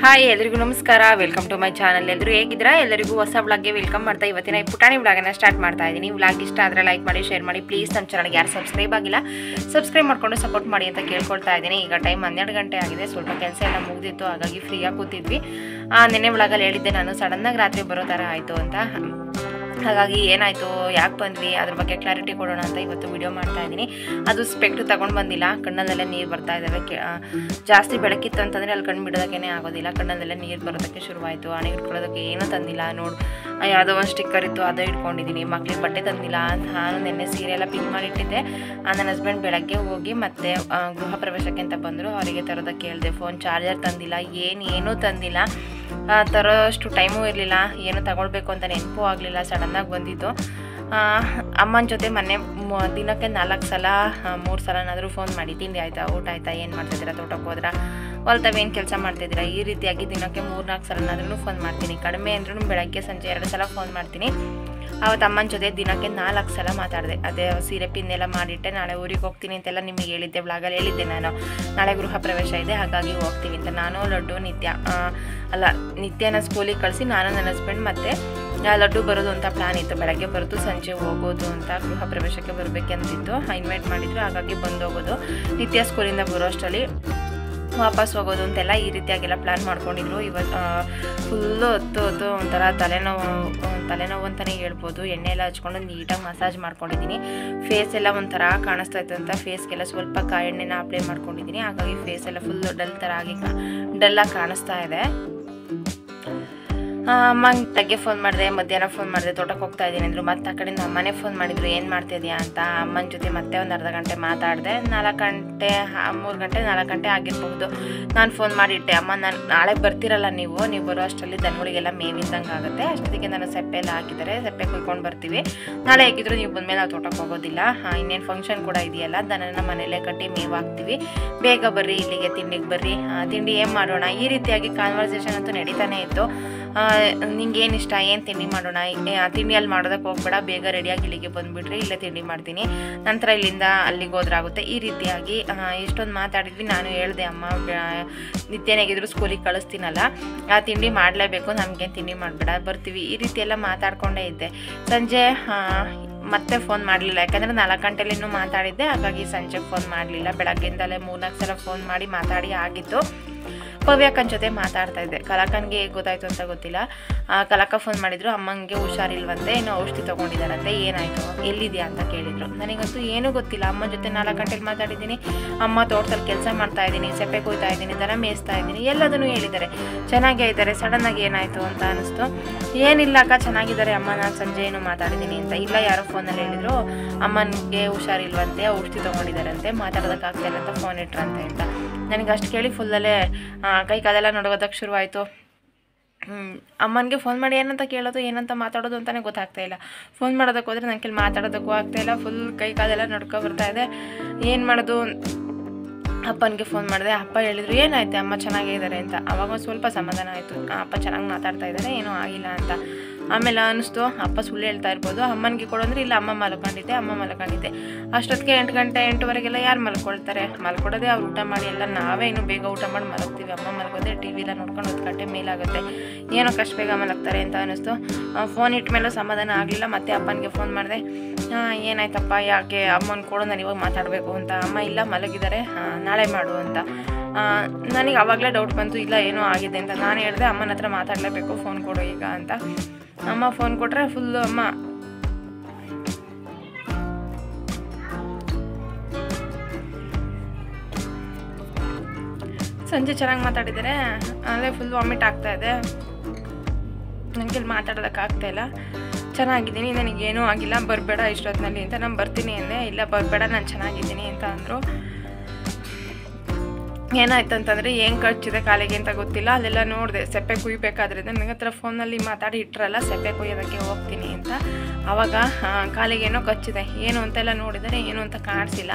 Hi ಎಲ್ಲರಿಗೂ ನಮಸ್ಕಾರ, welcome to my channel. ಎಲ್ಲರೂ ಹೇಗಿದ್ದೀರಾ? ಎಲ್ಲರಿಗೂ ಹೊಸ ವ್ಲಾಗ್ಗೆ ವೆಲ್ಕಮ್ ಮಾಡ್ತಾ ಇವತ್ತಿನ ಈ ಪುಟಾಣಿ ವ್ಲಾಗನ್ನು ಸ್ಟಾರ್ಟ್ ಮಾಡ್ತಾ ಇದ್ದೀನಿ. ವ್ಲಾಗ್ ಇಷ್ಟ ಆದರೆ ಲೈಕ್ ಮಾಡಿ, ಶೇರ್ ಮಾಡಿ. ಪ್ಲೀಸ್ ನಮ್ಮ ಚಾನಲ್ಗೆ ಯಾರು ಸಬ್ಸ್ಕ್ರೈಬ್ ಆಗಿಲ್ಲ ಸಬ್ಸ್ಕ್ರೈಬ್ ಮಾಡ್ಕೊಂಡು ಸಪೋರ್ಟ್ ಮಾಡಿ ಅಂತ ಕೇಳ್ಕೊಳ್ತಾ ಇದ್ದೀನಿ. ಈಗ ಟೈಮ್ 12 ಗಂಟೆ ಆಗಿದೆ. ಸ್ವಲ್ಪ ಕೆಲಸ ಎಲ್ಲ ಮುಗಿದಿತ್ತು, ಹಾಗಾಗಿ ಫ್ರೀಯಾಗಿ ಕೂತಿದ್ವಿ. ನೆನ್ನೆ ವ್ಲಾಗಲ್ಲಿ ಹೇಳಿದ್ದೆ ನಾನು ಸಡನ್ನಾಗಿ ರಾತ್ರಿ ಬರೋ ಥರ ಆಯಿತು ಅಂತ. ಹಾಗಾಗಿ ಏನಾಯಿತು, ಯಾಕೆ ಬಂದ್ವಿ, ಅದ್ರ ಬಗ್ಗೆ ಕ್ಲಾರಿಟಿ ಕೊಡೋಣ ಅಂತ ಇವತ್ತು ವಿಡಿಯೋ ಮಾಡ್ತಾ ಇದ್ದೀನಿ. ಅದು ಸ್ಪೆಕ್ಟ್ ತೊಗೊಂಡು ಬಂದಿಲ್ಲ, ಕಣ್ಣಲ್ಲೆಲ್ಲ ನೀರು ಬರ್ತಾ ಇದ್ದಾವೆ. ಜಾಸ್ತಿ ಬೆಳಕಿತ್ತು ಅಂತಂದರೆ ಅಲ್ಲಿ ಕಣ್ಣು ಬಿಡೋದಕ್ಕೇ ಆಗೋದಿಲ್ಲ. ಕಣ್ಣಲ್ಲೆಲ್ಲ ನೀರು ಬರೋದಕ್ಕೆ ಶುರುವಾಯಿತು. ಹಣೆ ಇಟ್ಕೊಳ್ಳೋದಕ್ಕೆ ಏನೂ ತಂದಿಲ್ಲ. ನೋಡು, ಯಾವುದೋ ಒಂದು ಸ್ಟಿಕ್ಕರ್ ಇತ್ತು, ಅದು ಇಟ್ಕೊಂಡಿದ್ದೀನಿ. ಮಕ್ಳಿಗೆ ಬಟ್ಟೆ ತಂದಿಲ್ಲ. ನಾನು ನೆನ್ನೆ ಸೀರೆ ಎಲ್ಲ ಪಿನ್ ಮಾಡಿಟ್ಟಿದ್ದೆ. ನನ್ನ ಹಸ್ಬೆಂಡ್ ಬೆಳಗ್ಗೆ ಹೋಗಿ ಮತ್ತೆ ಗೃಹ ಪ್ರವೇಶಕ್ಕೆ ಅಂತ ಬಂದರು. ಅವರಿಗೆ ತರೋದಕ್ಕೆ ಹೇಳಿದೆ. ಫೋನ್ ಚಾರ್ಜರ್ ತಂದಿಲ್ಲ, ಏನೂ ತಂದಿಲ್ಲ. ತರೋಷ್ಟು ಟೈಮೂ ಇರಲಿಲ್ಲ. ಏನು ತಗೊಳ್ಬೇಕು ಅಂತ ನೆನಪು ಆಗಲಿಲ್ಲ. ಸಡನ್ನಾಗಿ ಬಂದಿದ್ದು. ಅಮ್ಮನ ಜೊತೆ ಮೊನ್ನೆ ದಿನಕ್ಕೆ 4 ಸಲ 3 ಸಲನಾದರೂ ಫೋನ್ ಮಾಡಿ, ತಿಂಡಿ ಆಯಿತಾ, ಊಟ ಆಯಿತಾ, ಏನು ಮಾಡ್ತಿದ್ದೀರಾ, ತೋಟಕ್ಕೆ ಹೋದ್ರಾ, ಹೊಲ್ತಾವೇನು ಕೆಲಸ ಮಾಡ್ತಿದ್ದೀರಾ, ಈ ರೀತಿಯಾಗಿ ದಿನಕ್ಕೆ 3-4 ಸಲನಾದ್ರೂ ಫೋನ್ ಮಾಡ್ತೀನಿ. ಕಡಿಮೆ ಅಂದ್ರೂ ಬೆಳಗ್ಗೆ ಸಂಜೆ 2 ಸಲ ಫೋನ್ ಮಾಡ್ತೀನಿ. ಅವತ್ತು ಅಮ್ಮನ ಜೊತೆ ದಿನಕ್ಕೆ 4 ಸಲ ಮಾತಾಡಿದೆ. ಅದೇ ಸೀರೆ ಪಿನ್ನೆಲ್ಲ ಮಾಡಿಟ್ಟೆ. ನಾಳೆ ಊರಿಗೆ ಹೋಗ್ತೀನಿ ಅಂತೆಲ್ಲ ನಿಮಗೆ ಹೇಳಿದ್ದೆ, ವ್ಲಾಗಲ್ಲಿ ಹೇಳಿದ್ದೆ ನಾನು. ನಾಳೆ ಗೃಹ ಪ್ರವೇಶ ಇದೆ, ಹಾಗಾಗಿ ಹೋಗ್ತೀವಿ ಅಂತ. ನಾನು ಲಡ್ಡು ನಿತ್ಯನ ಸ್ಕೂಲಿಗೆ ಕಳಿಸಿ ನಾನು ನನ್ನ ಹಸ್ಬೆಂಡ್ ಮತ್ತು ಲಡ್ಡು ಬರೋದು ಅಂತ ಪ್ಲ್ಯಾನ್ ಇತ್ತು. ಬೆಳಗ್ಗೆ ಬರೋದು, ಸಂಜೆ ಹೋಗೋದು ಅಂತ. ಗೃಹ ಪ್ರವೇಶಕ್ಕೆ ಬರಬೇಕಂತಿತ್ತು. ಇನ್ವೈಟ್ ಮಾಡಿದ್ರು, ಹಾಗಾಗಿ ಬಂದೋಗೋದು. ನಿತ್ಯ ಸ್ಕೂಲಿಂದ ಬರೋ ಅಷ್ಟರಲ್ಲಿ ವಾಪಸ್ ಹೋಗೋದು ಅಂತೆಲ್ಲ ಈ ರೀತಿಯಾಗೆಲ್ಲ ಪ್ಲ್ಯಾನ್ ಮಾಡ್ಕೊಂಡಿದ್ರು. ಇವತ್ತು ಫುಲ್ಲು ಹೊತ್ತು ಒಂಥರ ತಲೆನೋವು ಅಂತಲೇ ಹೇಳ್ಬೋದು. ಎಣ್ಣೆ ಎಲ್ಲ ಹಚ್ಕೊಂಡು ನೀಟಾಗಿ ಮಸಾಜ್ ಮಾಡ್ಕೊಂಡಿದ್ದೀನಿ. ಫೇಸ್ ಎಲ್ಲ ಒಂಥರ ಕಾಣಿಸ್ತಾ ಇತ್ತು ಅಂತ ಫೇಸ್ಗೆಲ್ಲ ಸ್ವಲ್ಪ ಎಣ್ಣೆನ ಅಪ್ಲೈ ಮಾಡ್ಕೊಂಡಿದ್ದೀನಿ. ಹಾಗಾಗಿ ಫೇಸ್ ಎಲ್ಲ ಫುಲ್ಲು ಡಲ್ಲಾಗಿ ಕಾಣಿಸ್ತಾ ಇದೆ. ಅಮ್ಮಂಗೆ ತಗ್ಗೆ ಫೋನ್ ಮಾಡಿದೆ, ಮಧ್ಯಾಹ್ನ ಫೋನ್ ಮಾಡಿದೆ, ತೋಟಕ್ಕೆ ಹೋಗ್ತಾ ಇದ್ದೀನಿ ಅಂದರು. ಮತ್ತು ಆ ಕಡೆಯಿಂದ ಅಮ್ಮನೇ ಫೋನ್ ಮಾಡಿದ್ರು, ಏನು ಮಾಡ್ತಿದ್ಯಾ ಅಂತ. ಅಮ್ಮನ ಜೊತೆ ಮತ್ತೆ ಒಂದು ಅರ್ಧ ಗಂಟೆ ಮಾತಾಡಿದೆ. 3 ಗಂಟೆ 4 ಗಂಟೆ ಆಗಿರಬಹುದು. ನಾನು ಫೋನ್ ಮಾಡಿಟ್ಟೆ, ಅಮ್ಮ ನಾನು ನಾಳೆ ಬರ್ತಿರಲ್ಲ, ನೀವು ಬರೋ ಅಷ್ಟರಲ್ಲಿ ದನಗಳಿಗೆಲ್ಲ ಮೇವಿದ್ದಂಗೆ ಆಗುತ್ತೆ. ಅಷ್ಟೊತ್ತಿಗೆ ನಾನು ಸೆಪ್ಪೆ ಎಲ್ಲ ಹಾಕಿದ್ದಾರೆ, ಸೆಪ್ಪೆ ಕುಯ್ಕೊಂಡು ಬರ್ತೀವಿ. ನಾಳೆ ಹೇಗಿದ್ರು ನೀವು ಬಂದಮೇಲೆ ನಾವು ತೋಟಕ್ಕೆ ಹೋಗೋದಿಲ್ಲ. ಇನ್ನೇನು ಫಂಕ್ಷನ್ ಕೂಡ ಇದೆಯಲ್ಲ, ದನನ ಮನೆಯಲ್ಲೇ ಕಟ್ಟಿ ಮೇವು ಹಾಕ್ತೀವಿ. ಬೇಗ ಬರ್ರಿ, ಇಲ್ಲಿಗೆ ತಿಂಡಿಗೆ ಬರ್ರಿ, ತಿಂಡಿ ಏನು ಮಾಡೋಣ, ಈ ರೀತಿಯಾಗಿ ಕಾನ್ವರ್ಸೇಷನ್ ಅಂತೂ ನಡೀತಾನೆ ಇತ್ತು. ನಿಂಗೆ ಏನು ಇಷ್ಟ, ಏನು ತಿಂಡಿ ಮಾಡೋಣ, ತಿಂಡಿಯಲ್ಲಿ ಮಾಡೋದಕ್ಕೆ ಹೋಗ್ಬೇಡ, ಬೇಗ ರೆಡಿಯಾಗಿ ಇಲ್ಲಿಗೆ ಬಂದುಬಿಟ್ರಿ, ಇಲ್ಲೇ ತಿಂಡಿ ಮಾಡ್ತೀನಿ, ನಂತರ ಇಲ್ಲಿಂದ ಅಲ್ಲಿಗೆ ಹೋದ್ರಾಗುತ್ತೆ. ಈ ರೀತಿಯಾಗಿ ಎಷ್ಟೊಂದು ಮಾತಾಡಿದ್ವಿ. ನಾನು ಹೇಳಿದೆ, ಅಮ್ಮ ನಿತ್ಯನಾಗಿದ್ರು ಸ್ಕೂಲಿಗೆ ಕಳಿಸ್ತೀನಲ್ಲ, ತಿಂಡಿ ಮಾಡಲೇಬೇಕು, ನಮಗೇನು ತಿಂಡಿ ಮಾಡಬೇಡ, ಬರ್ತೀವಿ, ಈ ರೀತಿ ಎಲ್ಲ ಮಾತಾಡ್ಕೊಂಡೇ ಇದ್ದೆ. ಸಂಜೆ ಮತ್ತೆ ಫೋನ್ ಮಾಡಲಿಲ್ಲ, ಯಾಕಂದರೆ 4 ಗಂಟೆಲಿನ್ನೂ ಮಾತಾಡಿದ್ದೆ. ಹಾಗಾಗಿ ಸಂಜೆ ಫೋನ್ ಮಾಡಲಿಲ್ಲ. ಬೆಳಗ್ಗೆಯಿಂದಲೇ 3-4 ಸಲ ಫೋನ್ ಮಾತಾಡಿ ಆಗಿತ್ತು. ಪವ್ಯಕ್ಕನ ಜೊತೆ ಮಾತಾಡ್ತಾ ಇದ್ದೆ. ಕಲಾಕನ್ಗೆ ಗೊತ್ತಾಯ್ತು ಅಂತ ಗೊತ್ತಿಲ್ಲ. ಕಲಾಕ ಫೋನ್ ಮಾಡಿದ್ರು, ಅಮ್ಮಂಗೆ ಹುಷಾರಿಲ್ವಂತೆ, ಏನೋ ಔಷಧಿ ತೊಗೊಂಡಿದ್ದಾರಂತೆ, ಏನಾಯಿತು, ಎಲ್ಲಿದೆಯಾ ಅಂತ ಕೇಳಿದರು. ನನಗಂತೂ ಏನೂ ಗೊತ್ತಿಲ್ಲ. ಅಮ್ಮನ ಜೊತೆ 4 ಗಂಟೆಲಿ ಮಾತಾಡಿದ್ದೀನಿ. ಅಮ್ಮ ತೋಟದಲ್ಲಿ ಕೆಲಸ ಮಾಡ್ತಾ ಇದ್ದೀನಿ, ಸೆಪ್ಪೆ ಕೊಯ್ತಾ ಇದ್ದೀನಿ, ದನ ಮೇಯಿಸ್ತಾ ಇದ್ದೀನಿ, ಎಲ್ಲದನ್ನೂ ಹೇಳಿದ್ದಾರೆ. ಚೆನ್ನಾಗೇ ಇದ್ದಾರೆ. ಸಡನ್ನಾಗಿ ಏನಾಯಿತು ಅಂತ ಅನ್ನಿಸ್ತು. ಏನಿಲ್ಲ ಅಕ್ಕ, ಚೆನ್ನಾಗಿದ್ದಾರೆ ಅಮ್ಮ, ನಾನು ಸಂಜೆ ಏನು ಮಾತಾಡಿದ್ದೀನಿ ಅಂತ. ಇಲ್ಲ, ಯಾರೋ ಫೋನಲ್ಲಿ ಹೇಳಿದರು, ಅಮ್ಮನಿಗೆ ಹುಷಾರಿಲ್ವಂತೆ, ಔಷಧಿ ತೊಗೊಂಡಿದ್ದಾರಂತೆ, ಮಾತಾಡೋದಕ್ಕಾಗ್ತಾಯಿಲ್ಲ ಅಂತ ಫೋನ್ ಇಟ್ರಂತೆ ಅಂತ. ನನಗೆ ಅಷ್ಟು ಕೇಳಿ ಫುಲ್ಲಲ್ಲೇ ಕೈ ಕಾಲೆಲ್ಲ ನಡುಗೋದಕ್ಕೆ ಶುರುವಾಯಿತು. ಅಮ್ಮನಿಗೆ ಫೋನ್ ಮಾಡಿ ಏನಂತ ಕೇಳೋದು, ಏನಂತ ಮಾತಾಡೋದು ಅಂತಲೇ ಗೊತ್ತಾಗ್ತಾಯಿಲ್ಲ. ಫೋನ್ ಮಾಡೋದಕ್ಕೆ ಹೋದರೆ ನನ್ನ ಕೈಲಿ ಮಾತಾಡೋದಕ್ಕೂ ಆಗ್ತಾಯಿಲ್ಲ. ಫುಲ್ ಕೈ ಕಾಲೆಲ್ಲ ನಡ್ಕೊ ಬರ್ತಾಯಿದೆ. ಏನು ಮಾಡೋದು. ಅಪ್ಪನಿಗೆ ಫೋನ್ ಮಾಡಿದೆ. ಅಪ್ಪ ಹೇಳಿದರು, ಏನಾಯ್ತು, ಅಮ್ಮ ಚೆನ್ನಾಗಿದ್ದಾರೆ ಅಂತ. ಆವಾಗ ಸ್ವಲ್ಪ ಸಮಾಧಾನ ಆಯಿತು. ಅಪ್ಪ ಚೆನ್ನಾಗಿ ಮಾತಾಡ್ತಾ ಇದ್ದಾರೆ, ಏನೂ ಆಗಿಲ್ಲ ಅಂತ. ಆಮೇಲೆ ಅನ್ನಿಸ್ತು, ಅಪ್ಪ ಸುಳ್ಳು ಹೇಳ್ತಾ ಇರ್ಬೋದು. ಅಮ್ಮನಿಗೆ ಕೊಡೋಂದ್ರೆ ಇಲ್ಲ, ಅಮ್ಮ ಮಲ್ಕೊಂಡಿದ್ದೆ. ಅಷ್ಟೊತ್ತಿಗೆ 8 ಗಂಟೆ 8:15ಗೆಲ್ಲ ಯಾರು ಮಲ್ಕೊಳ್ತಾರೆ, ಮಲ್ಕೊಡೋದೇ ಅವ್ರು ಊಟ ಮಾಡಿ ಎಲ್ಲ. ನಾವೇ ಇನ್ನೂ ಬೇಗ ಊಟ ಮಾಡಿ ಮಲಗ್ತೀವಿ. ಅಮ್ಮ ಮಲ್ಕೋದ್ರೆ TV ಎಲ್ಲ ನೋಡ್ಕೊಂಡು 10 ಗಂಟೆ ಮೇಲಾಗುತ್ತೆ. ಏನೋ ಕಷ್ಟ ಬೇಗ ಮಲಗ್ತಾರೆ ಅಂತ ಅನ್ನಿಸ್ತು. ಫೋನ್ ಇಟ್ಟ ಮೇಲೂ ಸಮಾಧಾನ ಆಗಲಿಲ್ಲ. ಮತ್ತೆ ಅಪ್ಪನಿಗೆ ಫೋನ್ ಮಾಡಿದೆ, ಏನಾಯ್ತಪ್ಪ, ಯಾಕೆ ಅಮ್ಮನ ಕೊಡು, ನಾನು ಇವಾಗ ಮಾತಾಡಬೇಕು ಅಂತ. ಅಮ್ಮ ಇಲ್ಲ, ಮಲಗಿದ್ದಾರೆ, ನಾಳೆ ಮಾಡು ಅಂತ. ನನಗೆ ಆವಾಗಲೇ ಡೌಟ್ ಬಂತು, ಇಲ್ಲ ಏನೋ ಆಗಿದೆ ಅಂತ. ನಾನು ಹೇಳಿದೆ, ಅಮ್ಮನ ಹತ್ರ ಮಾತಾಡಲೇಬೇಕು, ಫೋನ್ ಕೊಡು ಈಗ ಅಂತ. ಅಮ್ಮ ಫೋನ್ ಕೊಟ್ಟರೆ ಫುಲ್ಲು ಅಮ್ಮ ಸಂಜೆ ಚೆನ್ನಾಗಿ ಮಾತಾಡಿದ್ದಾರೆ. ಅಲ್ಲೇ ಫುಲ್ ವಾಮಿಟ್ ಆಗ್ತಾಯಿದೆ. ನನಗೆ ಇಲ್ಲಿ ಮಾತಾಡೋದಕ್ಕಾಗ್ತಾಯಿಲ್ಲ. ಚೆನ್ನಾಗಿದ್ದೀನಿ, ನನಗೇನೂ ಆಗಿಲ್ಲ, ಬರಬೇಡ ಇಷ್ಟೊತ್ತಿನಲ್ಲಿ ಅಂತ. ನಾನು ಬರ್ತೀನಿ ಅಂದೆ. ಇಲ್ಲ, ಬರಬೇಡ, ನಾನು ಚೆನ್ನಾಗಿದ್ದೀನಿ ಅಂತ ಅಂದರು. ಏನಾಯ್ತು ಅಂತಂದರೆ, ಏನು ಖರ್ಚಿದೆ ಕಾಲಿಗೆ ಅಂತ ಗೊತ್ತಿಲ್ಲ. ಅಲ್ಲೆಲ್ಲ ನೋಡಿದೆ, ಸೆಪ್ಪೆ ಕುಯ್ಬೇಕಾದ್ರೆ ನನಗೆ ಹತ್ರ ಫೋನಲ್ಲಿ ಮಾತಾಡಿ ಇಟ್ಟರಲ್ಲ, ಸೆಪ್ಪೆ ಕುಯ್ಯೋದಕ್ಕೆ ಹೋಗ್ತೀನಿ ಅಂತ. ಆವಾಗ ಕಾಲಿಗೇನೋ ಕಚ್ಚಿದೆ. ಏನು ಅಂತೆಲ್ಲ ನೋಡಿದರೆ ಏನೂ ಅಂತ ಕಾಣಿಸಿಲ್ಲ.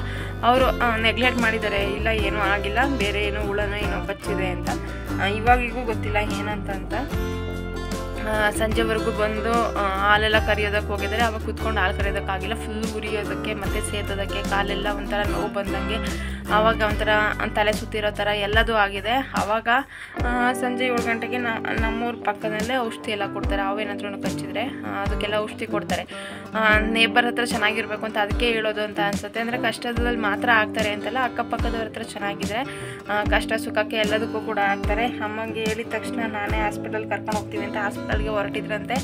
ಅವರು ನೆಗ್ಲೆಕ್ಟ್ ಮಾಡಿದ್ದಾರೆ, ಇಲ್ಲ ಏನೂ ಆಗಿಲ್ಲ, ಬೇರೆ ಏನೋ ಹುಳನೋ ಏನೋ ಕಚ್ಚಿದೆ ಅಂತ. ಇವಾಗಿಗೂ ಗೊತ್ತಿಲ್ಲ ಏನಂತ. ಸಂಜೆವರೆಗೂ ಬಂದು ಹಾಲೆಲ್ಲ ಕರಿಯೋದಕ್ಕೆ ಹೋಗಿದ್ದಾರೆ. ಆವಾಗ ಕೂತ್ಕೊಂಡು ಹಾಲು ಕರಿಯೋದಕ್ಕಾಗಿಲ್ಲ. ಫುಲ್ ಉರಿಯೋದಕ್ಕೆ ಮತ್ತು ಸೇದೋದಕ್ಕೆ ಕಾಲೆಲ್ಲ ಒಂಥರ ನೋವು ಬಂದಂಗೆ ಆವಾಗ ಒಂಥರ ತಲೆ ಸುತ್ತಿರೋ ಥರ ಎಲ್ಲದೂ ಆಗಿದೆ. ಆವಾಗ ಸಂಜೆ 7 ಗಂಟೆಗೆ ನಮ್ಮೂರ ಪಕ್ಕದಲ್ಲೇ ಔಷಧಿ ಎಲ್ಲ ಕೊಡ್ತಾರೆ. ಅವೇನಾದ್ರೂ ಕಚ್ಚಿದ್ರೆ ಅದಕ್ಕೆಲ್ಲ ಔಷಧಿ ಕೊಡ್ತಾರೆ. ನೇಬರ್ ಹತ್ರ ಚೆನ್ನಾಗಿರ್ಬೇಕು ಅಂತ ಅದಕ್ಕೆ ಹೇಳೋದು ಅಂತ ಅನಿಸುತ್ತೆ. ಅಂದರೆ ಕಷ್ಟದಲ್ಲಿ ಮಾತ್ರ ಆಗ್ತಾರೆ ಅಂತಲ್ಲ, ಅಕ್ಕಪಕ್ಕದವ್ರ ಹತ್ರ ಚೆನ್ನಾಗಿದ್ರೆ ಕಷ್ಟ ಸುಖಕ್ಕೆ ಎಲ್ಲದಕ್ಕೂ ಕೂಡ ಆಗ್ತಾರೆ. ಅಮ್ಮಂಗೆ ಹೇಳಿದ ತಕ್ಷಣ ನಾನೇ ಹಾಸ್ಪಿಟಲ್ ಕರ್ಕೊಂಡು ಹೋಗ್ತೀವಿ ಅಂತ ಹಾಸ್ಪಿಟಲ್ಗೆ ಹೊರಟಿದ್ರಂತೆ.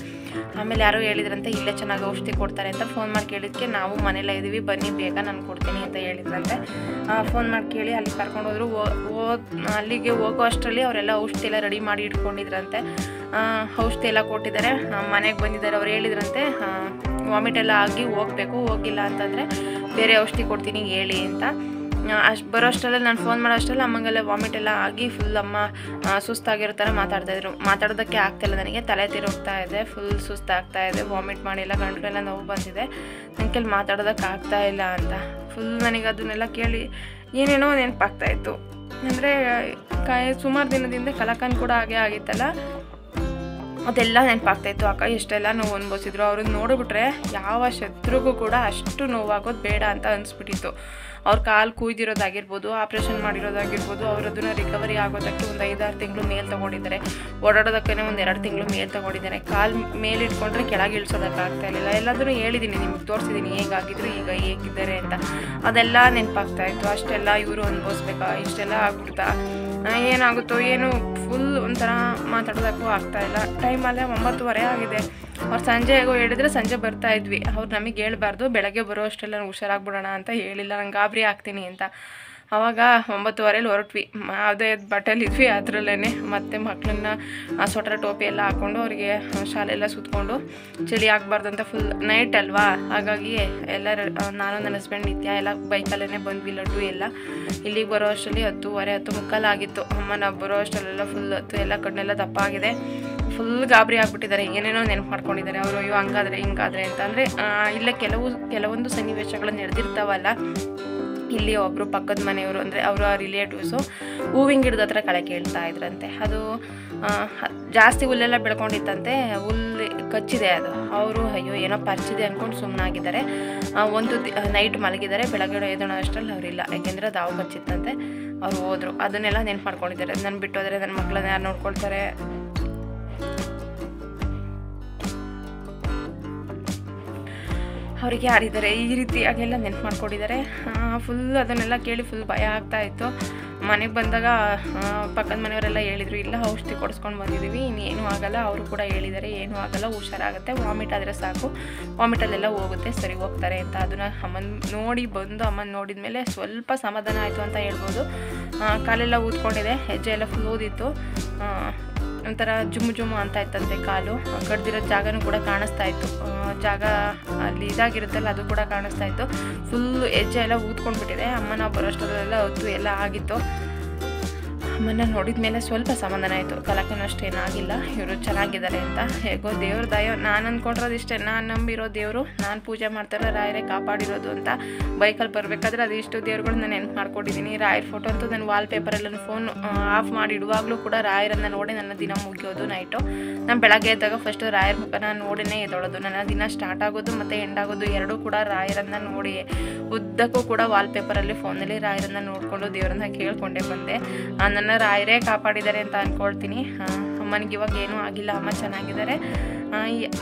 ಆಮೇಲೆ ಯಾರೋ ಹೇಳಿದ್ರಂತೆ ಇಲ್ಲೇ ಚೆನ್ನಾಗಿ ಔಷಧಿ ಕೊಡ್ತಾರೆ ಅಂತ. ಫೋನ್ ಮಾಡಿ ಕೇಳಿದ್ದಕ್ಕೆ ನಾವು ಮನೆಯಲ್ಲೇ ಇದ್ದೀವಿ, ಬನ್ನಿ ಬೇಗ ನಾನು ಕೊಡ್ತೀನಿ ಅಂತ ಹೇಳಿದ್ರಂತೆ. ಫೋನ್ ಮಾಡಿ ಕೇಳಿ ಅಲ್ಲಿ ಕರ್ಕೊಂಡು ಹೋದ್ರು. ಅಲ್ಲಿಗೆ ಹೋಗೋ ಅಷ್ಟರಲ್ಲಿ ಅವರೆಲ್ಲ ಔಷಧಿ ಎಲ್ಲ ರೆಡಿ ಮಾಡಿ ಇಟ್ಕೊಂಡಿದ್ರಂತೆ. ಔಷಧಿ ಎಲ್ಲ ಕೊಟ್ಟಿದ್ದಾರೆ. ಮನೆಗೆ ಬಂದಿದ್ದಾರೆ. ಅವ್ರು ಹೇಳಿದ್ರಂತೆ ವಾಮಿಟ್ ಎಲ್ಲ ಆಗಿ ಹೋಗಬೇಕು, ಹೋಗಿಲ್ಲ ಅಂತಂದರೆ ಬೇರೆ ಔಷಧಿ ಕೊಡ್ತೀನಿ ಹೇಳಿ ಅಂತ. ಅಷ್ಟು ಬರೋ ಅಷ್ಟರಲ್ಲಿ ನಾನು ಫೋನ್ ಮಾಡೋ ಅಷ್ಟರಲ್ಲಿ ಅಮ್ಮಂಗೆಲ್ಲ ವಾಮಿಟ್ ಎಲ್ಲ ಆಗಿ ಫುಲ್ ಅಮ್ಮ ಸುಸ್ತಾಗಿರೋ ಥರ ಮಾತಾಡ್ತಾಯಿದ್ರು. ಮಾತಾಡೋದಕ್ಕೆ ಆಗ್ತಾಯಿಲ್ಲ ನನಗೆ, ತಲೆ ತಿರುಗ್ತಾ ಇದೆ, ಫುಲ್ ಸುಸ್ತಾಗ್ತಾ ಇದೆ, ವಾಮಿಟ್ ಮಾಡಿಲ್ಲ, ಗಂಟಲೆಲ್ಲ ನೋವು ಬಂದಿದೆ, ನನಗೆ ಮಾತಾಡೋದಕ್ಕೆ ಆಗ್ತಾಯಿಲ್ಲ ಅಂತ ಫುಲ್ ನನಗೆ ಅದನ್ನೆಲ್ಲ ಕೇಳಿ ಏನೇನೋ ನೆನಪಾಗ್ತಾಯಿತ್ತು. ಅಂದರೆ ಸುಮಾರು ದಿನದಿಂದ ಕಲಾಕನ್ ಕೂಡ ಹಾಗೆ ಆಗಿತ್ತಲ್ಲ, ಅದೆಲ್ಲ ನೆನಪಾಗ್ತಾಯಿತ್ತು. ಅಕ್ಕ ಎಷ್ಟೆಲ್ಲ ನೋವು ಅನ್ಭವಿಸಿದ್ರು. ಅವ್ರನ್ನ ನೋಡಿಬಿಟ್ರೆ ಯಾವ ಶತ್ರುಗೂ ಕೂಡ ಅಷ್ಟು ನೋವಾಗೋದು ಬೇಡ ಅಂತ ಅನಿಸ್ಬಿಟ್ಟಿತ್ತು. ಅವ್ರ ಕಾಲು ಕುಯ್ದಿರೋದಾಗಿರ್ಬೋದು, ಆಪ್ರೇಷನ್ ಮಾಡಿರೋದಾಗಿರ್ಬೋದು, ಅವ್ರು ಅದನ್ನು ರಿಕವರಿ ಆಗೋದಕ್ಕೆ ಒಂದು 5-6 ತಿಂಗಳು ಮೇಲೆ ತೊಗೊಂಡಿದ್ದಾರೆ. ಓಡಾಡೋದಕ್ಕೇ ಒಂದು 2 ತಿಂಗಳು ಮೇಲೆ ತೊಗೊಂಡಿದ್ದಾರೆ. ಕಾಲು ಮೇಲೆ ಇಟ್ಕೊಂಡ್ರೆ ಕೆಳಗೆ ಇಳಿಸೋದಕ್ಕಾಗ್ತಾಯಿರಲಿಲ್ಲ. ಎಲ್ಲದನ್ನು ಹೇಳಿದ್ದೀನಿ, ನಿಮ್ಗೆ ತೋರಿಸಿದ್ದೀನಿ ಹೇಗಾಗಿದ್ರು ಈಗ ಹೇಗಿದ್ದಾರೆ ಅಂತ. ಅದೆಲ್ಲ ನೆನಪಾಗ್ತಾಯಿತ್ತು. ಅಷ್ಟೆಲ್ಲ ಇವರು ಅನುಭವಿಸ್ಬೇಕಾ, ಇಷ್ಟೆಲ್ಲ ಆಗ್ಬಿಡ್ತಾ, ಏನಾಗುತ್ತೋ ಏನು, ಫುಲ್ ಒಂಥರ ಮಾತಾಡೋದಕ್ಕೂ ಆಗ್ತಾಯಿಲ್ಲ. ಟೈಮಲ್ಲೇ 9:30 ಆಗಿದೆ. ಅವ್ರು ಸಂಜೆ ಹೇಗೋ ಹೇಳಿದ್ರೆ ಸಂಜೆ ಬರ್ತಾ ಇದ್ವಿ. ಅವ್ರು ನಮಗೆ ಹೇಳ್ಬಾರ್ದು, ಬೆಳಗ್ಗೆ ಬರೋ ಅಷ್ಟೆಲ್ಲ ಹುಷಾರಾಗ್ಬಿಡೋಣ ಅಂತ ಹೇಳಿಲ್ಲ, ನಂಗೆ ಗಾಬರಿ ಆಗ್ತೀನಿ ಅಂತ. ಆವಾಗ 9:30 ಹೊರಟ್ವಿ. ಅದೇ ಬಟ್ಟೆಲಿದ್ವಿ, ಅದರಲ್ಲೇ ಮತ್ತೆ ಮಕ್ಕಳನ್ನ ಸ್ವೆಟರ್ ಟೋಪಿ ಎಲ್ಲ ಹಾಕ್ಕೊಂಡು ಅವರಿಗೆ ಶಾಲೆಲ್ಲ ಸುತ್ಕೊಂಡು ಚಳಿ ಆಗಬಾರ್ದು ಅಂತ ಫುಲ್ ನೈಟ್ ಅಲ್ವಾ, ಹಾಗಾಗಿ ಎಲ್ಲ ನಾನು ನನ್ನ ಹಸ್ಬೆಂಡ್ ನಿತ್ಯ ಎಲ್ಲ ಬೈಕಲ್ಲೇ ಬಂದ್ವಿ. ಲಡ್ಡು ಎಲ್ಲ ಇಲ್ಲಿಗೆ ಬರೋ ಅಷ್ಟರಲ್ಲಿ 10:30 ಆಗಿತ್ತು. ಅಮ್ಮ ನಾವು ಬರೋ ಅಷ್ಟರಲ್ಲೆಲ್ಲ ಫುಲ್ ಎಲ್ಲ ಕಣ್ಣೆಲ್ಲ ದಪ್ಪ ಆಗಿದೆ. ಫುಲ್ ಗಾಬರಿ ಆಗಿಬಿಟ್ಟಿದ್ದಾರೆ. ಏನೇನೋ ನೆನಪು ಮಾಡ್ಕೊಂಡಿದ್ದಾರೆ ಅವರು. ಅಯ್ಯೋ ಹಂಗಾದ್ರೆ ಹಿಂಗಾದ್ರೆ ಅಂತ. ಅಂದರೆ ಇಲ್ಲೇ ಕೆಲವೊಂದು ಸನ್ನಿವೇಶಗಳು ನಡೆದಿರ್ತಾವಲ್ಲ. ಇಲ್ಲಿ ಒಬ್ಬರು ಪಕ್ಕದ ಮನೆಯವರು, ಅಂದರೆ ಅವರ ರಿಲೇಟಿವ್ಸು ಹೂವಿನ ಗಿಡದ ಹತ್ರ ಕಳೆ ಕೇಳ್ತಾ ಇದ್ರಂತೆ. ಅದು ಜಾಸ್ತಿ ಹುಲ್ಲೆಲ್ಲ ಬೆಳ್ಕೊಂಡಿತ್ತಂತೆ, ಹುಲ್ಲು ಕಚ್ಚಿದೆ ಅದು. ಅವರು ಅಯ್ಯೋ ಏನೋ ಪರ್ಚಿದೆ ಅಂದ್ಕೊಂಡು ಸುಮ್ಮನಾಗಿದ್ದಾರೆ. ಒಂದು ನೈಟ್ ಮಲಗಿದ್ದಾರೆ. ಬೆಳಗ್ಗೆ ಎದ್ದೋಣ ಅಷ್ಟರಲ್ಲಿ ಅವರಿಲ್ಲ, ಯಾಕೆಂದರೆ ಅದು ಹಾವು ಕಚ್ಚಿತ್ತಂತೆ. ಅವ್ರು ಹೋದರು. ಅದನ್ನೆಲ್ಲ ನೆನಪು ಮಾಡ್ಕೊಂಡಿದ್ದಾರೆ. ನನ್ನ ಬಿಟ್ಟೋದ್ರೆ ನನ್ನ ಮಕ್ಕಳನ್ನ ಯಾರು ನೋಡ್ಕೊಳ್ತಾರೆ, ಅವರಿಗೆ ಯಾರಿದ್ದಾರೆ, ಈ ರೀತಿಯಾಗೆಲ್ಲ ನೆನಪು ಮಾಡ್ಕೊಂಡಿದ್ದಾರೆ. ಫುಲ್ ಅದನ್ನೆಲ್ಲ ಕೇಳಿ ಫುಲ್ ಭಯ ಆಗ್ತಾಯಿತ್ತು. ಮನೆಗೆ ಬಂದಾಗ ಪಕ್ಕದ ಮನೆಯವರೆಲ್ಲ ಹೇಳಿದರು, ಇಲ್ಲ ಔಷಧಿ ಕೊಡಿಸ್ಕೊಂಡು ಬಂದಿದ್ದೀವಿ, ಇನ್ನೇನು ಆಗಲ್ಲ. ಅವರು ಕೂಡ ಹೇಳಿದ್ದಾರೆ ಏನೂ ಆಗಲ್ಲ, ಹುಷಾರಾಗುತ್ತೆ, ವಾಮಿಟ್ ಆದರೆ ಸಾಕು, ವಾಮಿಟಲ್ಲೆಲ್ಲ ಹೋಗುತ್ತೆ, ಸರಿ ಹೋಗ್ತಾರೆ ಅಂತ. ಅದನ್ನು ಅಮ್ಮನ ನೋಡಿದ ಮೇಲೆ ಸ್ವಲ್ಪ ಸಮಾಧಾನ ಆಯಿತು ಅಂತ ಹೇಳ್ಬೋದು. ಕಾಲೆಲ್ಲ ಊದ್ಕೊಂಡಿದೆ, ಹೆಜ್ಜೆ ಎಲ್ಲ ಫುಲ್ ಊದಿತ್ತು. ಒಂಥರ ಜುಮ್ಮು ಅಂತ ಇತ್ತಂತೆ ಕಾಲು. ಕಡ್ದಿರೋ ಜಾಗನೂ ಕೂಡ ಕಾಣಿಸ್ತಾ ಇತ್ತು. ಜಾಗ ಅಲ್ಲಿ ಇದಾಗಿರುತ್ತಲ್ಲ ಅದು ಕೂಡ ಕಾಣಿಸ್ತಾ ಇತ್ತು. ಫುಲ್ಲು ಹೆಜ್ಜೆ ಎಲ್ಲ ಊದ್ಕೊಂಡ್ಬಿಟ್ಟಿದೆ. ಅಮ್ಮ ನಾವು ಬರೋಷ್ಟರಲ್ಲೆಲ್ಲ ಹೊತ್ತು ಎಲ್ಲ ಆಗಿತ್ತು. ಅಮ್ಮನ ನೋಡಿದ ಮೇಲೆ ಸ್ವಲ್ಪ ಸಮಾಧಾನ ಆಯಿತು. ಕಲಾಕನ ಅಷ್ಟೇನಾಗಿಲ್ಲ, ಇವರು ಚೆನ್ನಾಗಿದ್ದಾರೆ ಅಂತ. ಹೇಗೋ ದೇವ್ರ ದಯ. ನಾನು ಅಂದ್ಕೊಂಡಿರೋದು ಇಷ್ಟೇ, ನಾನು ನಂಬಿರೋ ದೇವರು, ನಾನು ಪೂಜೆ ಮಾಡ್ತಾರೆ ರಾಯರೇ ಕಾಪಾಡಿರೋದು ಅಂತ. ಬೈಕಲ್ಲಿ ಬರಬೇಕಾದ್ರೆ ಅದು ಇಷ್ಟು ದೇವ್ರುಗಳನ್ನ ನೆನಪು ಮಾಡ್ಕೊಂಡಿದ್ದೀನಿ. ರಾಯರ ಫೋಟೋ ಅಂತೂ ನಾನು ವಾಲ್ಪೇಪರಲ್ಲ ಫೋನ್ ಆಫ್ ಮಾಡಿ ಇಡುವಾಗಲೂ ಕೂಡ ರಾಯರನ್ನು ನೋಡಿ ನನ್ನ ದಿನ ಮುಗಿಯೋದು. ನೈಟು ನಾನು ಬೆಳಗ್ಗೆ ಎದ್ದಾಗ ಫಸ್ಟು ರಾಯರ ಮುಖನ ನೋಡಿನೇ ಎದ್ದೊಳೋದು. ನನ್ನ ದಿನ ಸ್ಟಾರ್ಟ್ ಆಗೋದು ಮತ್ತು ಎಂಡ್ ಆಗೋದು ಎರಡೂ ಕೂಡ ರಾಯರನ್ನು ನೋಡಿ. ಉದ್ದಕ್ಕೂ ಕೂಡ ವಾಲ್ಪೇಪರಲ್ಲಿ ಫೋನಲ್ಲಿ ರಾಯರನ್ನು ನೋಡಿಕೊಂಡು ದೇವರನ್ನ ಕೇಳ್ಕೊಂಡೇ ಬಂದೆ. ನನ್ನ ರಾಯರೇ ಕಾಪಾಡಿದ್ದಾರೆ ಅಂತ ಅಂದ್ಕೊಳ್ತೀನಿ. ಅಮ್ಮನಿಗೆ ಇವಾಗ ಏನೂ ಆಗಿಲ್ಲ, ಅಮ್ಮ ಚೆನ್ನಾಗಿದ್ದಾರೆ.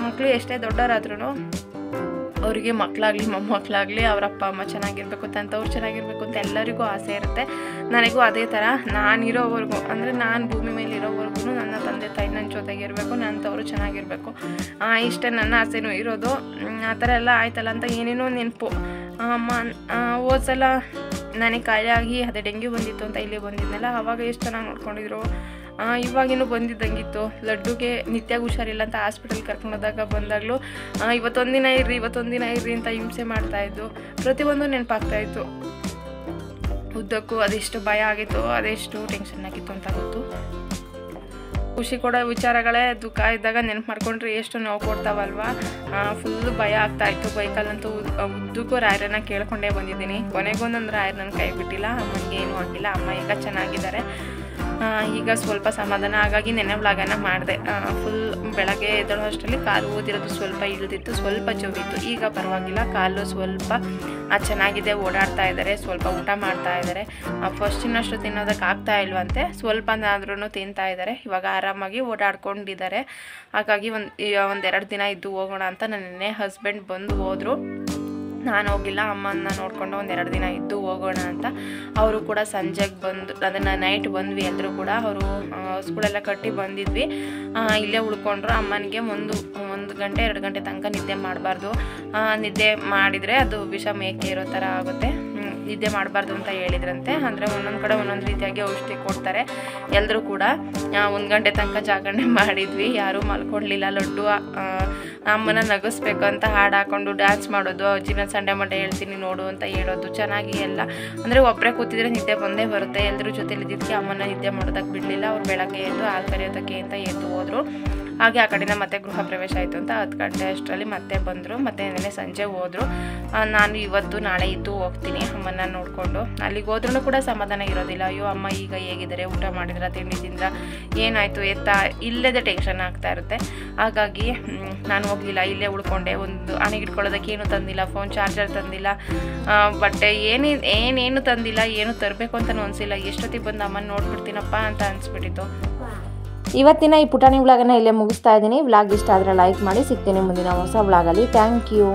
ಮಕ್ಕಳು ಎಷ್ಟೇ ದೊಡ್ಡವರಾದ್ರೂ ಅವರಿಗೆ ಮಕ್ಕಳಾಗಲಿ ಮೊಮ್ಮಕ್ಕಳಾಗಲಿ ಅವ್ರ ಅಪ್ಪ ಅಮ್ಮ ಚೆನ್ನಾಗಿರ್ಬೇಕು, ತಂತವ್ರು ಚೆನ್ನಾಗಿರ್ಬೇಕು ಅಂತ ಎಲ್ಲರಿಗೂ ಆಸೆ ಇರುತ್ತೆ. ನನಗೂ ಅದೇ ಥರ ನಾನಿರೋವರೆಗೂ, ಅಂದರೆ ನಾನು ಭೂಮಿ ಮೇಲೆ ಇರೋವರೆಗೂ ನನ್ನ ತಂದೆ ತಾಯಿ ನನ್ನ ಜೊತೆಗಿರಬೇಕು, ನನ್ನಂಥವ್ರು ಚೆನ್ನಾಗಿರಬೇಕು, ಇಷ್ಟೇ ನನ್ನ ಆಸೆನೂ ಇರೋದು. ಆ ಥರ ಎಲ್ಲ ಆಯ್ತಲ್ಲ ಅಂತ ಏನೇನೋ ನೆನಪು. ಅಮ್ಮ ಹೋದ್ಸಲ ನನಗೆ ಕಾಯಿಲೆ ಆಗಿ ಅದೇ ಡೆಂಗ್ಯೂ ಬಂದಿತ್ತು ಅಂತ ಇಲ್ಲಿ ಬಂದಿದ್ನಲ್ಲ, ಆವಾಗ ಎಷ್ಟು ಚೆನ್ನಾಗಿ ನೋಡ್ಕೊಂಡಿದ್ರು. ಇವಾಗಿನೂ ಬಂದಿದ್ದಂಗಿತ್ತು. ಲಡ್ಡುಗೆ ನಿತ್ಯ ಹುಷಾರಿಲ್ಲ ಅಂತ ಹಾಸ್ಪಿಟಲ್ಗೆ ಕರ್ಕೊಂಡೋದಾಗ ಬಂದಾಗಲೂ ಇವತ್ತೊಂದಿನ ಇರ್ರಿ ಅಂತ ಹಿಂಸೆ ಮಾಡ್ತಾಯಿದ್ದು. ಪ್ರತಿಯೊಂದು ನೆನಪಾಗ್ತಾಯಿತ್ತು. ಉದ್ದಕ್ಕೂ ಅದೆಷ್ಟು ಭಯ ಆಗಿತ್ತು, ಅದೆಷ್ಟು ಟೆನ್ಷನ್ ಆಗಿತ್ತು ಅಂತ ಗೊತ್ತು. ಖುಷಿ ಕೊಡೋ ವಿಚಾರಗಳೇ ದುಃಖ ಇದ್ದಾಗ ನೆನಪು ಮಾಡ್ಕೊಂಡ್ರೆ ಎಷ್ಟು ನೋವು ಕೊಡ್ತಾವಲ್ವ. ಫುಲ್ಲು ಭಯ ಆಗ್ತಾಯಿತ್ತು. ಬೈಕಲ್ಲಂತೂ ಉದ್ದಕ್ಕೂ ರಾಯರನ್ನ ಕೇಳ್ಕೊಂಡೇ ಬಂದಿದ್ದೀನಿ. ಕೊನೆಗೊಂದೊಂದು ರಾಯರ್ ನನ್ನ ಕೈ ಬಿಟ್ಟಿಲ್ಲ. ಅಮ್ಮನಿಗೆ ಏನೂ ಆಗಿಲ್ಲ. ಅಮ್ಮ ಈಗ ಚೆನ್ನಾಗಿದ್ದಾರೆ. ಈಗ ಸ್ವಲ್ಪ ಸಮಾಧಾನ. ಹಾಗಾಗಿ ನೆನ್ನೆ ವ್ಲಾಗನ್ನು ಮಾಡಿದೆ. ಫುಲ್ ಬೆಳಗ್ಗೆ ಎದ್ದಳೋ ಅಷ್ಟರಲ್ಲಿ ಕಾಲು ಊದಿರೋದು ಸ್ವಲ್ಪ ಇಳಿದಿತ್ತು, ಸ್ವಲ್ಪ ಜೋಗಿತ್ತು. ಈಗ ಪರವಾಗಿಲ್ಲ, ಕಾಲು ಸ್ವಲ್ಪ ಚೆನ್ನಾಗಿದೆ, ಓಡಾಡ್ತಾ ಇದ್ದಾರೆ, ಸ್ವಲ್ಪ ಊಟ ಮಾಡ್ತಾ ಇದ್ದಾರೆ. ಫಸ್ಟಿನಷ್ಟು ತಿನ್ನೋದಕ್ಕೆ ಆಗ್ತಾ ಇಲ್ವಂತೆ, ಸ್ವಲ್ಪನಾದ್ರೂ ತಿಂತಾ ಇದ್ದಾರೆ. ಇವಾಗ ಆರಾಮಾಗಿ ಓಡಾಡ್ಕೊಂಡಿದ್ದಾರೆ. ಹಾಗಾಗಿ ಒಂದೆರಡು ದಿನ ಇದ್ದು ಹೋಗೋಣ ಅಂತ ನೆನ್ನೆ ಹಸ್ಬೆಂಡ್ ಬಂದು ಹೋದರು. ನಾನು ಹೋಗಿಲ್ಲ, ಅಮ್ಮನ ನೋಡಿಕೊಂಡು ಒಂದೆರಡು ದಿನ ಇದ್ದು ಹೋಗೋಣ ಅಂತ. ಅವರು ಕೂಡ ಸಂಜೆಗೆ ಬಂದು, ಅದನ್ನು ನೈಟ್ ಬಂದ್ವಿ ಎಲ್ಲರೂ ಕೂಡ. ಅವರು ಸ್ಕೂಲೆಲ್ಲ ಕಟ್ಟಿ ಬಂದಿದ್ವಿ, ಇಲ್ಲೇ ಉಳ್ಕೊಂಡ್ರು. ಅಮ್ಮನಿಗೆ ಒಂದು ಗಂಟೆ 2 ಗಂಟೆ ತನಕ ನಿದ್ದೆ ಮಾಡಬಾರ್ದು, ನಿದ್ದೆ ಮಾಡಿದರೆ ಅದು ವಿಷ ಮೇಕೆ ಇರೋ ಥರ ಆಗುತ್ತೆ, ನಿದ್ದೆ ಮಾಡಬಾರ್ದು ಅಂತ ಹೇಳಿದ್ರಂತೆ. ಅಂದರೆ ಒಂದೊಂದು ಕಡೆ ಒಂದೊಂದು ರೀತಿಯಾಗಿ ಔಷಧಿ ಕೊಡ್ತಾರೆ. ಎಲ್ಲರೂ ಕೂಡ 1 ಗಂಟೆ ತನಕ ಜಾಗರಣೆ ಮಾಡಿದ್ವಿ, ಯಾರೂ ಮಲ್ಕೊಳ್ಲಿಲ್ಲ. ಲಡ್ಡು ಅಮ್ಮನ ನಗಿಸ್ಬೇಕು ಅಂತ ಹಾಡು ಹಾಕ್ಕೊಂಡು ಡ್ಯಾನ್ಸ್ ಮಾಡೋದು, ಅಜ್ಜಿನ ಸಂಡೆ ಮಂಡೆ ಹೇಳ್ತೀನಿ ನೋಡು ಅಂತ ಹೇಳೋದು. ಚೆನ್ನಾಗಿ ಎಲ್ಲ ಅಂದರೆ ಒಬ್ಬರೇ ಕೂತಿದ್ರೆ ನಿದ್ದೆ ಬಂದೇ ಬರುತ್ತೆ. ಎಲ್ಲರೂ ಜೊತೆಲಿ ಇದ್ದಿದ್ದಕ್ಕೆ ಅಮ್ಮನ ನಿದ್ದೆ ಮಾಡೋದಕ್ಕೆ ಬಿಡಲಿಲ್ಲ. ಅವ್ರು ಬೆಳಗ್ಗೆ ಎದ್ದು ಹಾಲು ಕರೆಯೋದಕ್ಕೆ ಅಂತ ಎದ್ದು ಹೋದರು. ಹಾಗೆ ಆ ಕಡೆಯಿಂದ ಮತ್ತೆ ಗೃಹ ಪ್ರವೇಶ ಆಯಿತು ಅಂತ 10 ಗಂಟೆ ಅಷ್ಟರಲ್ಲಿ ಮತ್ತೆ ಬಂದರು. ಮತ್ತು ನೆನ್ನೆ ಸಂಜೆ ಹೋದರು. ನಾನು ಇವತ್ತು ನಾಳೆ ಇದ್ದು ಹೋಗ್ತೀನಿ ಅಮ್ಮನ ನೋಡಿಕೊಂಡು. ಅಲ್ಲಿಗೆ ಹೋದ್ರೂ ಕೂಡ ಸಮಾಧಾನ ಇರೋದಿಲ್ಲ. ಅಯ್ಯೋ ಅಮ್ಮ ಈಗ ಹೇಗಿದ್ದಾರೆ, ಊಟ ಮಾಡಿದ್ರ, ತಿಂಡಿ ತಿಂದ್ರ, ಏನಾಯಿತು ಎತ್ತಾ ಇಲ್ಲದೆ ಟೆನ್ಷನ್ ಆಗ್ತಾ ಇರುತ್ತೆ. ಹಾಗಾಗಿ ನಾನು ಹೋಗಲಿಲ್ಲ, ಇಲ್ಲೇ ಉಳ್ಕೊಂಡೆ. ಒಂದು ಹಣೆಗಿಟ್ಕೊಳ್ಳೋದಕ್ಕೆ ಏನೂ ತಂದಿಲ್ಲ, ಫೋನ್ ಚಾರ್ಜರ್ ತಂದಿಲ್ಲ, ಬಟ್ಟೆ ಏನೇನು ತಂದಿಲ್ಲ, ಏನು ತರಬೇಕು ಅಂತಲೂ ಅನಿಸಿಲ್ಲ. ಎಷ್ಟೊತ್ತಿಗೆ ಬಂದು ಅಮ್ಮನ ನೋಡ್ಬಿಡ್ತೀನಪ್ಪ ಅಂತ ಅನಿಸ್ಬಿಟ್ಟಿತ್ತು. ಇವತ್ತಿನ ಈ ಪುಟಾಣಿ ವ್ಲಾಗನ್ನು ಇಲ್ಲೇ ಮುಗಿಸ್ತಾ ಇದ್ದೀನಿ. ವ್ಲಾಗ್ ಇಷ್ಟ ಆದರೆ ಲೈಕ್ ಮಾಡಿ. ಸಿಗ್ತೀನಿ ಮುಂದಿನ ಹೊಸ ವ್ಲಾಗಲ್ಲಿ. Thank you.